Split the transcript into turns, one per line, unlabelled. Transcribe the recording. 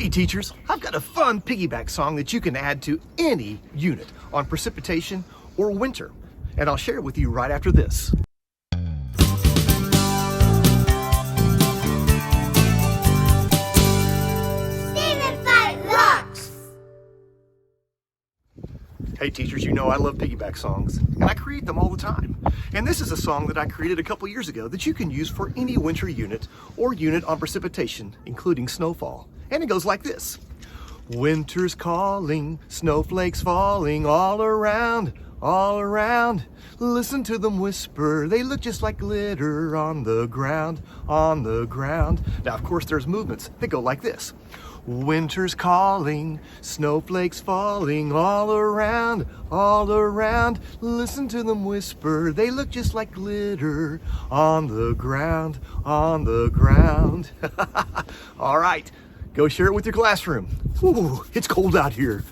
Hey teachers, I've got a fun piggyback song that you can add to any unit on precipitation or winter, and I'll share it with you right after this.
Fite rocks!
Hey teachers, you know I love piggyback songs, and I create them all the time. And this is a song that I created a couple years ago that you can use for any winter unit or unit on precipitation, including snowfall. And it goes like this. Winter's calling, snowflakes falling all around, all around. Listen to them whisper, they look just like glitter on the ground, on the ground. Now, of course, there's movements that go like this. Winter's calling, snowflakes falling all around, all around. Listen to them whisper, they look just like glitter on the ground, on the ground. All right, go share it with your classroom. Ooh, it's cold out here.